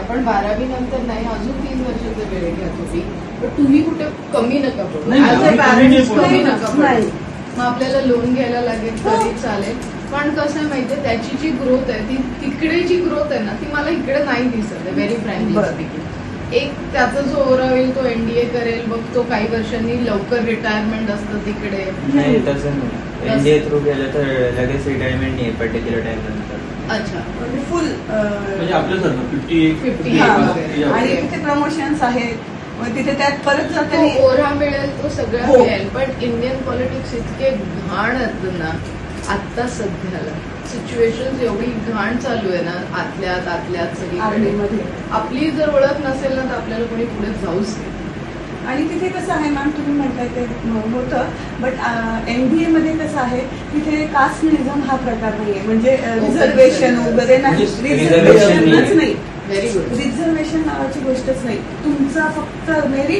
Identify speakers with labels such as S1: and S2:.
S1: आपण 12वी नंतर नाही अजून 3 वर्षाचा वेळ घ्या तुम्ही, पण तुम्ही कुठे कमी नका पडू.
S2: नाही,
S1: As a
S2: कमी
S1: parents
S2: नाही
S1: कमी
S2: पडू.
S1: नका पडू. मग आपल्याला लोन घ्यायला लागेल तरी चालेल, पण कसं आहे माहितीये त्याची जी ग्रोथ आहे ती तिकडे जी ग्रोथ आहे ना ती मला इकडे नाही दिसत आहे. Very frankly speaking. एक त्याचा जो ओरा होईल तो एनडीए करेल, मग तो काही वर्षांनी लवकर रिटायरमेंट असतं तिकडे.
S3: नाही तसं नाही, एनडीए थ्रू गेलं तर लगेच रिटायरमेंट नाही पर्टिक्युलर टाइम नंतर.
S1: अच्छा,
S4: फुल
S2: म्हणजे आपल्यासारखं 50
S1: वगैरे.
S4: आणि तिथे प्रमोशन्स आहेत, मग तिथे त्यात परत
S1: तो
S4: जाताना
S1: ओरा मिळेल तो सगळं
S4: हो.
S1: मिळेल, पण इंडियन पॉलिटिक्स इतके घाण आहेत ना आता सध्याला. सिच्युएशन एवढी घाण चालू आहे ना आतल्यात सगळीकडे.
S4: आर्मीमध्ये.
S1: आपली जर ओळख नसेल ना तर आपल्याला कोणी पुढे जाऊच नाही.
S4: आणि तिथे कसं आहे मॅम, तुम्ही म्हणताय ते होतं, बट एनडीए मध्ये कसं आहे तिथे कास्टनिझम हा प्रकार नाहीये, म्हणजे रिझर्वेशन वगैरे नाही,
S3: Reservation
S4: रिझर्वेशनच नाही,
S1: व्हेरी गुड.
S4: रिझर्वेशन नावाची गोष्टच नाही. तुमचा फक्त मेरिट